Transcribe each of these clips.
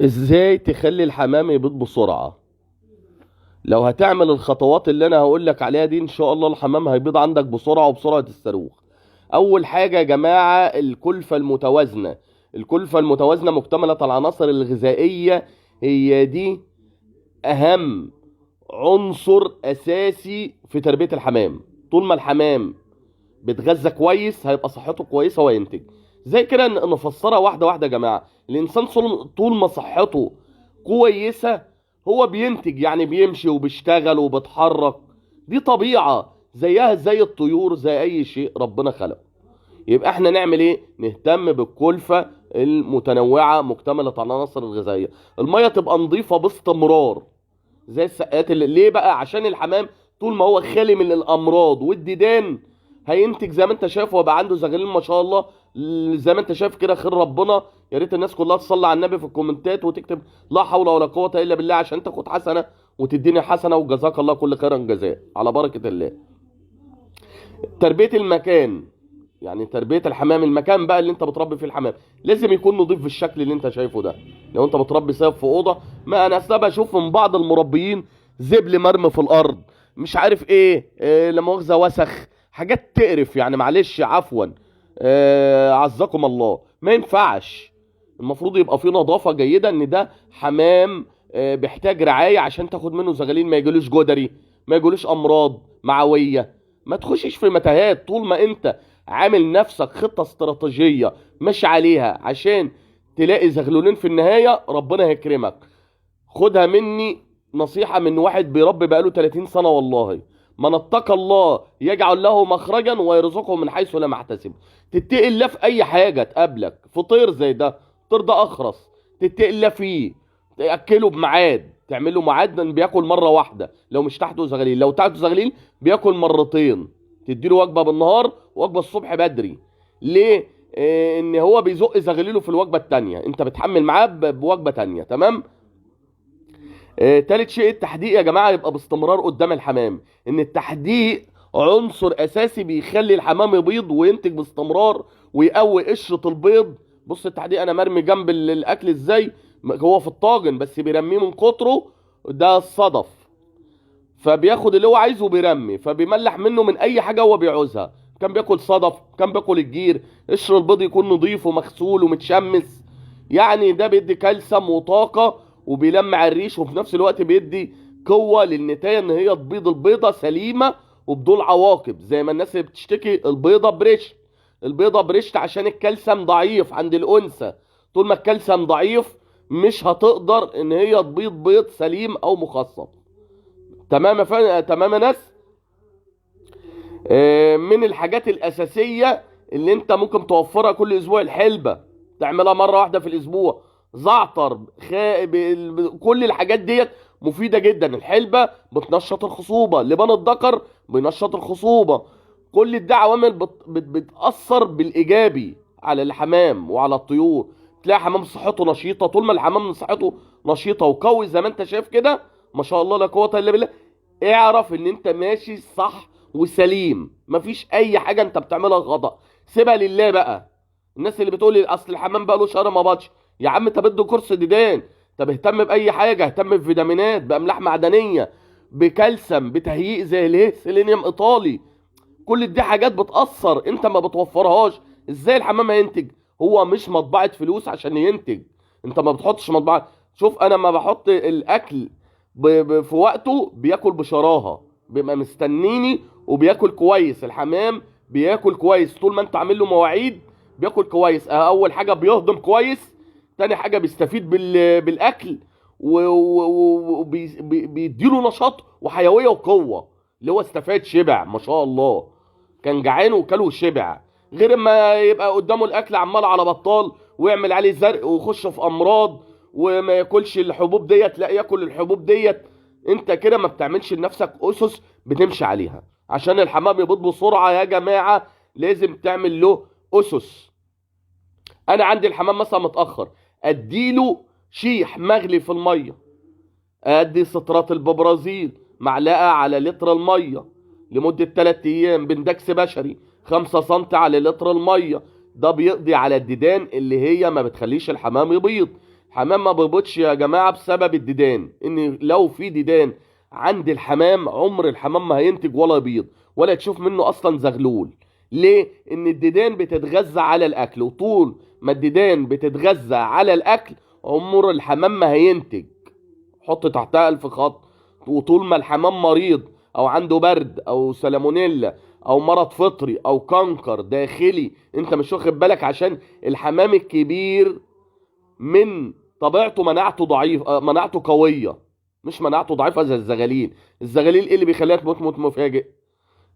ازاي تخلي الحمام يبيض بسرعة؟ لو هتعمل الخطوات اللي انا هقولك عليها دي ان شاء الله الحمام هيبيض عندك بسرعة وبسرعة الصاروخ. اول حاجة يا جماعة الكلفة المتوازنة. الكلفة المتوازنة مكتملة العناصر الغذائية، هي دي اهم عنصر اساسي في تربية الحمام. طول ما الحمام بيتغذى كويس هيبقى صحته كويسة وينتج. زي كده نفسرها واحدة واحدة يا جماعة. الانسان طول ما صحته كويسة هو بينتج، يعني بيمشي وبيشتغل وبيتحرك. دي طبيعة زيها زي الطيور، زي اي شيء ربنا خلقه. يبقى احنا نعمل ايه؟ نهتم بالكلفة المتنوعة مكتملة العناصر الغذائية. المية تبقى نظيفة باستمرار زي السقات. اللي ليه بقى؟ عشان الحمام طول ما هو خالي من الامراض والديدان هينتج زي ما انت شايف، ويبقى عنده زغالين ما شاء الله. زي ما انت شايف كده، خير ربنا. يا ريت الناس كلها تصلي على النبي في الكومنتات وتكتب لا حول ولا قوه الا بالله عشان تاخد حسنه وتديني حسنه، وجزاك الله كل خيرا جزاء على بركه الله. تربيه المكان، يعني تربيه الحمام، المكان بقى اللي انت بتربي فيه الحمام لازم يكون نظيف بالشكل اللي انت شايفه ده. لو انت بتربي سيف في اوضه، ما انا اصلا بشوف من بعض المربيين زبل مرمي في الارض، مش عارف ايه، لا مؤاخذه وسخ، حاجات تقرف يعني، معلش عفوا، عزكم الله. ما ينفعش. المفروض يبقى في نظافه جيده، ان ده حمام بيحتاج رعايه عشان تاخد منه زغالين، ما يجيلوش جدري، ما يجيلوش امراض معويه. ما تخشش في متاهات. طول ما انت عامل نفسك خطة استراتيجية ماشي عليها عشان تلاقي زغلولين في النهاية، ربنا هيكرمك. خدها مني نصيحة من واحد بيربي بقاله 30 سنة والله. من اتقى الله يجعل له مخرجا ويرزقه من حيث لا يحتسب. تتقي الله في اي حاجة تقابلك. في طير زي ده، الطير ده اخرس، تتقي الله فيه، تاكله بميعاد، تعمل له ميعاد بياكل مره واحده. لو مش تحته زغليل، لو تحته زغليل بياكل مرتين. تديله وجبه بالنهار ووجبه الصبح بدري. ليه؟ ان هو بيزق زغليله في الوجبه الثانيه، انت بتحمل معاه بوجبه ثانيه. تمام. تالت شيء التحديق يا جماعه، يبقى باستمرار قدام الحمام. ان التحديق عنصر اساسي بيخلي الحمام يبيض وينتج باستمرار ويقوي قشره البيض. بص التحديق انا مرمي جنب الاكل ازاي، هو في الطاجن بس بيرميه من كتره، ده الصدف، فبياخد اللي هو عايزه وبيرمي، فبيملح منه من اي حاجه هو بيعوزها. كان بياكل صدف، كان بياكل الجير. قشر البيض يكون نظيف ومغسول ومتشمس، يعني ده بيدي كالسيوم وطاقه وبيلمع الريش، وفي نفس الوقت بيدي قوه للنتايه ان هي تبيض البيضه سليمه وبدون عواقب. زي ما الناس اللي بتشتكي البيضه بريش، البيضه بريشت عشان الكالسيوم ضعيف عند الانثى. طول ما الكالسيوم ضعيف مش هتقدر ان هي تبيض بيض سليم او مخصب. تمام يا تمام يا ناس. من الحاجات الاساسيه اللي انت ممكن توفرها كل اسبوع الحلبه، تعملها مره واحده في الاسبوع. زعتر، كل الحاجات ديت مفيده جدا. الحلبه بتنشط الخصوبه، لبان الذكر بينشط الخصوبه. كل دي عوامل بتاثر بالايجابي على الحمام وعلى الطيور. تلاقي حمام صحته نشيطه. طول ما الحمام صحته نشيطه وقوي زي ما انت شايف كده، ما شاء الله لا قوه الا بالله، اعرف ان انت ماشي صح وسليم. مفيش اي حاجه انت بتعملها غلط، سيبها لله بقى. الناس اللي بتقول لي اصل الحمام بقى له شهر ما بطش، يا عم انت بده كورس ديدان. طب اهتم باي حاجه، اهتم بفيتامينات، باملاح معدنيه، بكالسيوم، بتهيئ زي الايه، سيلينيوم ايطالي. كل دي حاجات بتاثر انت ما بتوفرهاش. ازاي الحمام هينتج؟ هو مش مطبعه فلوس عشان ينتج. انت ما بتحطش مطبعه. شوف انا ما بحط الاكل في وقته بياكل بشراهه، بيبقى مستنيني وبياكل كويس. الحمام بياكل كويس طول ما انت عامل له مواعيد، بياكل كويس. اول حاجه بيهضم كويس، تاني حاجه بيستفيد بالاكل، وبيديله نشاط وحيويه وقوه. اللي هو استفاد شبع ما شاء الله، كان جعان وكل وشبع. غير ما يبقى قدامه الاكل عمال على بطال ويعمل عليه زرق ويخش في امراض وما ياكلش الحبوب ديت، لا ياكل الحبوب ديت. انت كده ما بتعملش لنفسك اسس بتمشي عليها. عشان الحمام يبيض بسرعه يا جماعه لازم تعمل له اسس. انا عندي الحمام مثلا متاخر، اديله شيح مغلي في الميه، ادي سترات الببرازيل معلقه على لتر الميه لمده 3 ايام، بندكس بشري 5 سم على لتر الميه. ده بيقضي على الديدان اللي هي ما بتخليش الحمام يبيض. حمام ما بيبيضش يا جماعه بسبب الديدان، ان لو في ديدان عند الحمام عمر الحمام ما هينتج ولا يبيض ولا تشوف منه اصلا زغلول. ليه؟ ان الديدان بتتغذى على الاكل، وطول ما الديدان بتتغذى على الاكل عمر الحمام ما هينتج. حط تحتها الف خط. وطول ما الحمام مريض او عنده برد او سالمونيلا او مرض فطري او كنكر داخلي انت مش واخد بالك، عشان الحمام الكبير من طبيعته مناعته ضعيف، مناعته قويه، مش مناعته ضعيفه زي الزغاليل. الزغاليل ايه اللي بيخليها تموت موت مفاجئ؟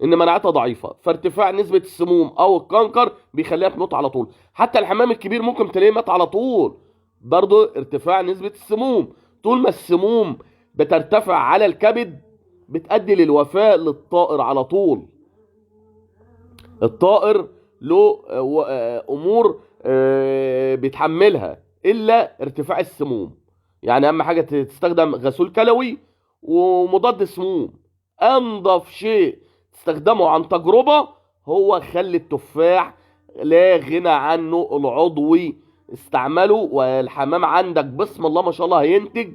ان مناعتها ضعيفه، فارتفاع نسبه السموم او الكنكر بيخليها تموت على طول. حتى الحمام الكبير ممكن تلاقيه مات على طول، برضه ارتفاع نسبه السموم. طول ما السموم بترتفع على الكبد بتؤدي للوفاه للطائر على طول. الطائر له امور بيتحملها الا ارتفاع السموم. يعني اهم حاجه تستخدم غسول كلوي ومضاد سموم. انضف شيء تستخدمه عن تجربه هو خل التفاح، لا غنى عنه العضوي. استعمله والحمام عندك بسم الله ما شاء الله هينتج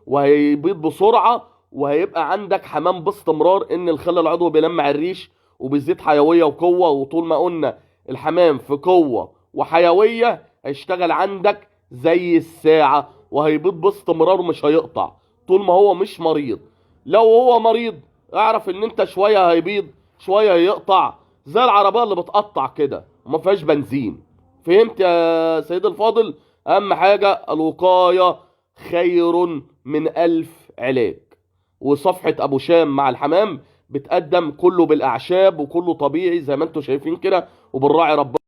وهيبيض بسرعه، وهيبقى عندك حمام باستمرار. ان الخل العضوي بيلمع الريش وبيزيد حيويه وقوه، وطول ما قلنا الحمام في قوه وحيويه هيشتغل عندك زي الساعه وهيبيض باستمرار ومش هيقطع طول ما هو مش مريض. لو هو مريض اعرف ان انت شويه هيبيض شويه هيقطع، زي العربيه اللي بتقطع كده وما فيهاش بنزين. فهمت يا سيد الفاضل؟ اهم حاجه الوقايه خير من 1000 علاج. وصفحه ابو شام مع الحمام بتقدم كله بالاعشاب وكله طبيعي زي ما انتم شايفين كده، وبنراعي ربنا.